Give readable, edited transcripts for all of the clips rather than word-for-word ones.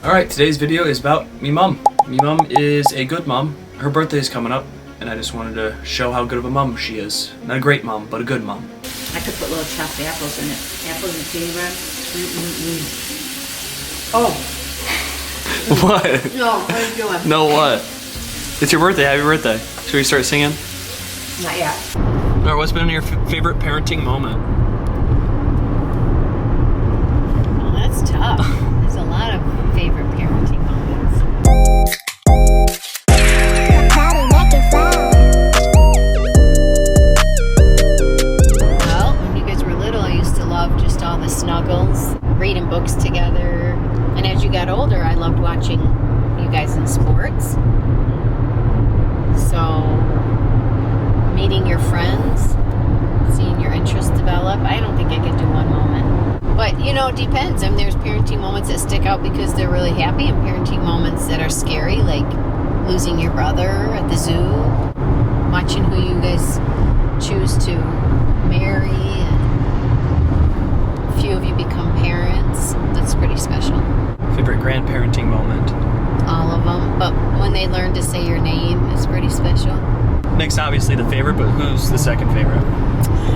Alright, today's video is about me mom. Me mom is a good mom. Her birthday is coming up, and I just wanted to show how good of a mom she is. Not a great mom, but a good mom. I could put little chopped apples in it. Apples and candy bar. Oh. What? No, what are you doing? No, what? It's your birthday. Happy birthday. Should we start singing? Not yet. Alright, what's been your favorite parenting moment? Well, that's tough. There's a lot of favorite parenting moments. Well, when you guys were little, I used to love just all the snuggles, reading books together. And as you got older, I loved watching you guys in sports. So, meeting your friends, seeing your interests develop. I don't think I could do one moment. But, you know, it depends. I mean, there's parenting moments that stick out because they're really happy, and parenting moments that are scary, like losing your brother at the zoo, watching who you guys choose to marry, and a few of you become parents. That's pretty special. Favorite grandparenting moment? All of them. But when they learn to say your name, it's pretty special. Nick's obviously the favorite, but who's the second favorite?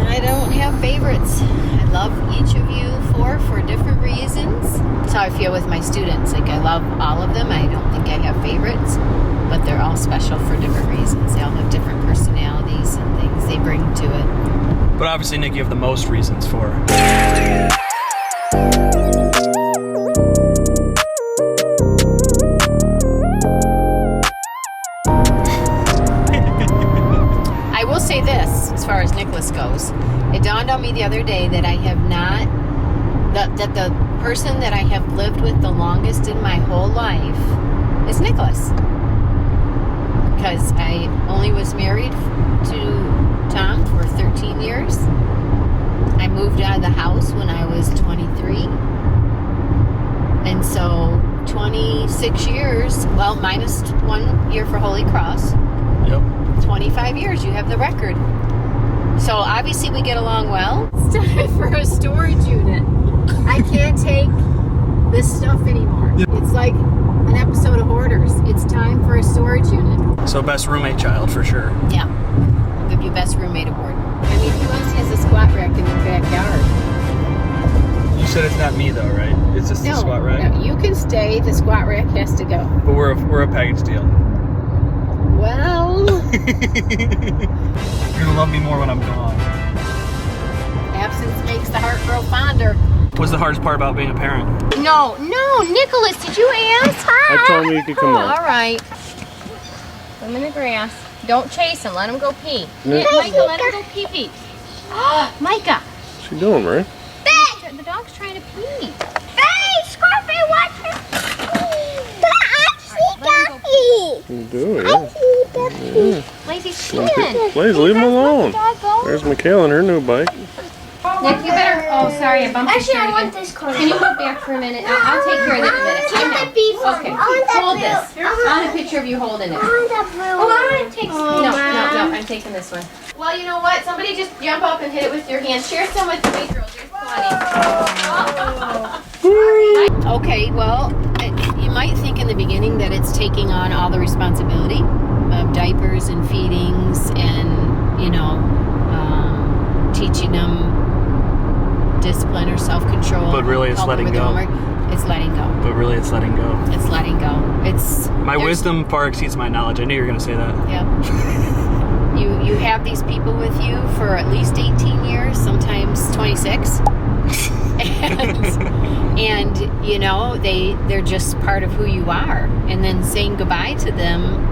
I don't have favorites. I love each of you for different reasons. That's how I feel with my students. Like, I love all of them. I don't think I have favorites, but they're all special for different reasons. They all have different personalities and things they bring to it. But obviously, Nick, you have the most reasons for. I will say this, as far as Nicholas goes. It dawned on me the other day that I have not, that the person that I have lived with the longest in my whole life is Nicholas. Because I only was married to Tom for 13 years. I moved out of the house when I was 23. And so 26 years, well, minus 1 year for Holy Cross. Yep. 25 years, you have the record. So obviously we get along well. It's time for a storage unit. I can't take this stuff anymore. Yep. It's like an episode of Hoarders. It's time for a storage unit. So best roommate child for sure. Yeah. I'll give you best roommate award. I mean, who else has a squat rack in their backyard? You said it's not me though, right? It's just the squat rack. No, you can stay. The squat rack has to go. But we're a package deal. Well, You're gonna love me more when I'm gone. absence makes the heart grow fonder. What's the hardest part about being a parent? No, Nicholas, did you ask? I told him you could come on. All right. Put him in the grass. Don't chase him. Let him go pee. Yeah. Micah, let him go pee. Micah. What's she doing, Ray? The dog's trying to pee. Hey, Scorpio, watch her. You do, yeah. Lazy skin. Please leave him alone. Dog go. There's Michaela and her new bike. Nick, you better. Oh, sorry, I bumped Actually, your I shirt want again. this corner. Can you move back for a minute? I'll take care of that in a minute. I want that beef one. Okay, I want that hold blue. this. I want a picture of you holding it. I want that blue. Oh, I want to take. Oh, No, Mom. I'm taking this one. Well, you know what? Somebody just jump up and hit it with your hand. Share some with the big girls. There's plenty. Okay, well, you might think in the beginning that it's taking on all the responsibility of diapers and feedings and, you know, teaching them discipline or self-control. But really it's helping letting with their go. homework. It's letting go. But really, it's letting go. It's letting go. My wisdom far exceeds my knowledge. I knew you were gonna say that. Yeah. You have these people with you for at least 18 years, sometimes 26. and you know, they're just part of who you are. And then saying goodbye to them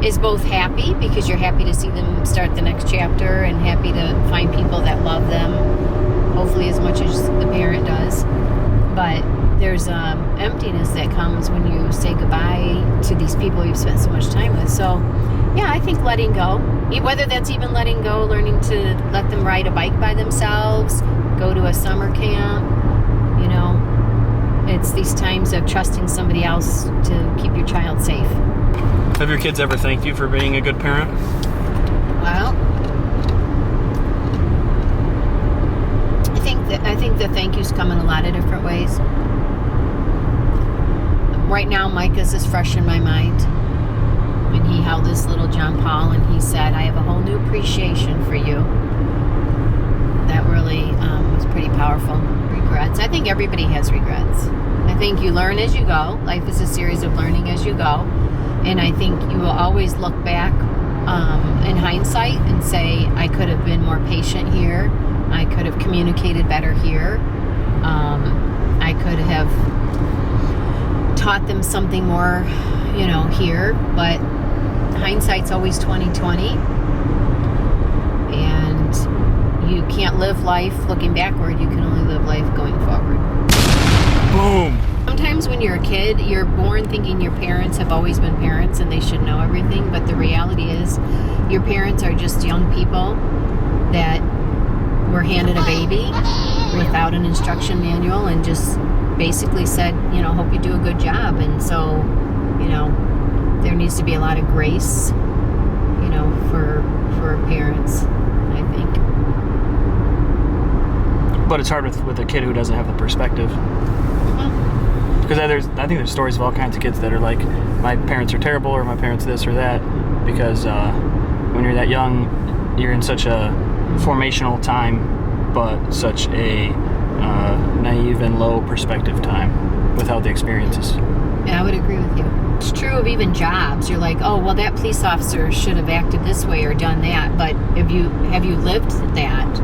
is both happy because you're happy to see them start the next chapter and happy to find people that love them, hopefully as much as the parent does. But there's emptiness that comes when you say goodbye to these people you've spent so much time with. So yeah, I think letting go, whether that's even letting go, learning to let them ride a bike by themselves, go to a summer camp, you know, it's these times of trusting somebody else to keep your child safe. Have your kids ever thanked you for being a good parent? Well, I think the thank yous come in a lot of different ways. Right now, Micah's is fresh in my mind. When he held his little John Paul and he said, I have a whole new appreciation for you. That really was pretty powerful. Regrets. I think everybody has regrets. I think you learn as you go. Life is a series of learning as you go. And I think you will always look back in hindsight and say, I could have been more patient here. I could have communicated better here. I could have taught them something more, here. But hindsight's always 20/20. And you can't live life looking backward. You can only live life going forward. Boom. Sometimes when you're a kid, you're born thinking your parents have always been parents and they should know everything. But the reality is your parents are just young people that were handed a baby without an instruction manual and just basically said, hope you do a good job. And so, there needs to be a lot of grace, for parents, I think. But it's hard with a kid who doesn't have the perspective. Because I think there's stories of all kinds of kids that are like, my parents are terrible, or my parents this or that. Because when you're that young, you're in such a formational time, but such a naive and low perspective time without the experiences. Yeah, I would agree with you. It's true of even jobs. You're like, oh, well, that police officer should have acted this way or done that. But have you lived that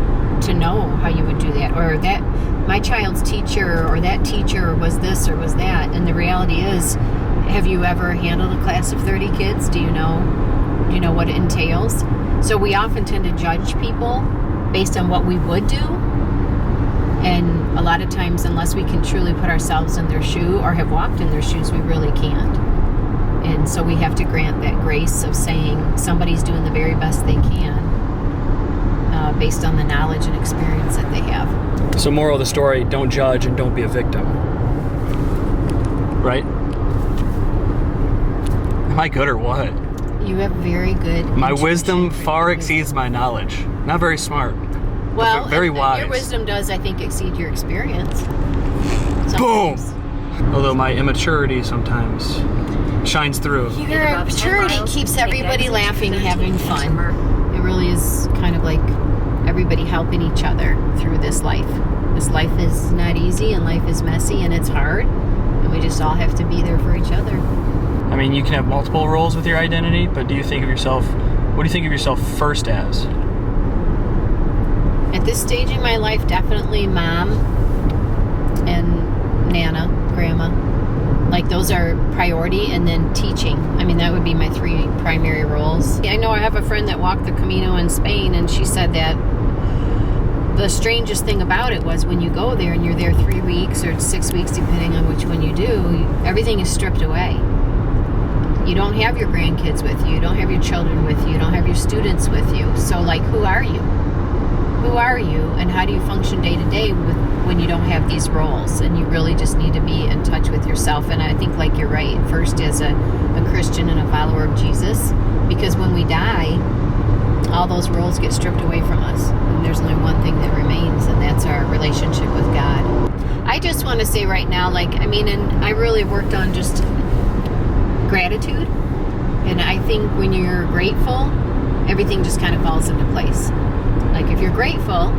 to know how you would do that? Or that my child's teacher or that teacher was this or was that. And the reality is, have you ever handled a class of 30 kids? Do you know what it entails? So we often tend to judge people based on what we would do. And a lot of times, unless we can truly put ourselves in their shoe or have walked in their shoes, we really can't. And so we have to grant that grace of saying somebody's doing the very best they can based on the knowledge and experience that they have. So moral of the story, don't judge and don't be a victim. Right? Am I good or what? You have very good My wisdom intuition. far exceeds my knowledge. Not very smart. Well, very wise. Your wisdom does, I think, exceed your experience. Boom! Sometimes. Although my immaturity sometimes shines through. Your maturity keeps everybody laughing and having fun. It really is kind of like everybody helping each other through this life. This life is not easy and life is messy and it's hard. And we just all have to be there for each other. I mean, you can have multiple roles with your identity, but what do you think of yourself first as? At this stage in my life, definitely mom and Nana, grandma. Like those are priority, and then teaching. I mean, that would be my 3 primary roles. I know I have a friend that walked the Camino in Spain, and she said that the strangest thing about it was when you go there and you're there 3 weeks or 6 weeks, depending on which one you do, everything is stripped away. You don't have your grandkids with you. You don't have your children with you. You don't have your students with you. So, like, who are you? Who are you, and how do you function day to day when you don't have these roles? And you really just need to be in touch with yourself. And I think, like, you're right, first as a Christian and a follower of Jesus, because when we die, all those roles get stripped away from us. And there's only one thing that remains, and that's our relationship with God. I just want to say right now, and I really worked on just gratitude. And I think when you're grateful, everything just kind of falls into place. Like, if you're grateful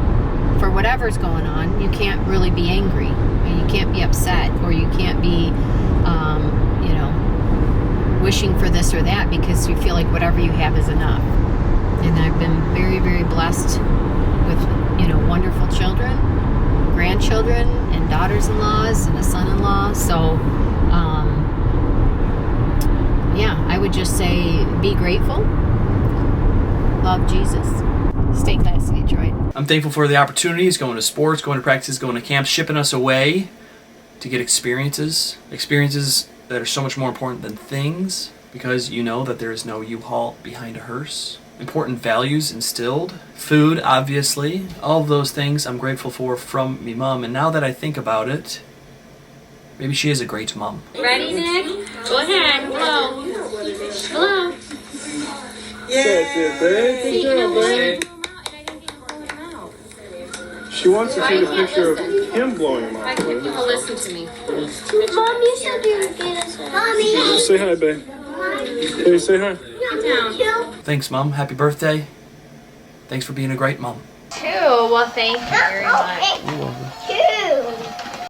for whatever's going on, you can't really be angry. You can't be upset, or you can't be, wishing for this or that, because you feel like whatever you have is enough. And I've been very, very blessed with, wonderful children, grandchildren, and daughters-in-laws, and a son-in-law. So, I would just say be grateful. Love Jesus. Stay classy, Detroit. I'm thankful for the opportunities, going to sports, going to practices, going to camps, shipping us away to get experiences that are so much more important than things, because you know that there is no U-Haul behind a hearse. Important values instilled, food, obviously, all of those things I'm grateful for from me mom. And now that I think about it, maybe she is a great mom. Ready, Nick? Go ahead. Hello. Hello. Good job, babe. She wants to take a picture of him blowing him off. Listen to me. Mom, you said you would get us. Mommy. Say hi, babe. Hey, say hi. Thanks, Mom. Happy birthday. Thanks for being a great mom. Well, thank you very much. You're welcome.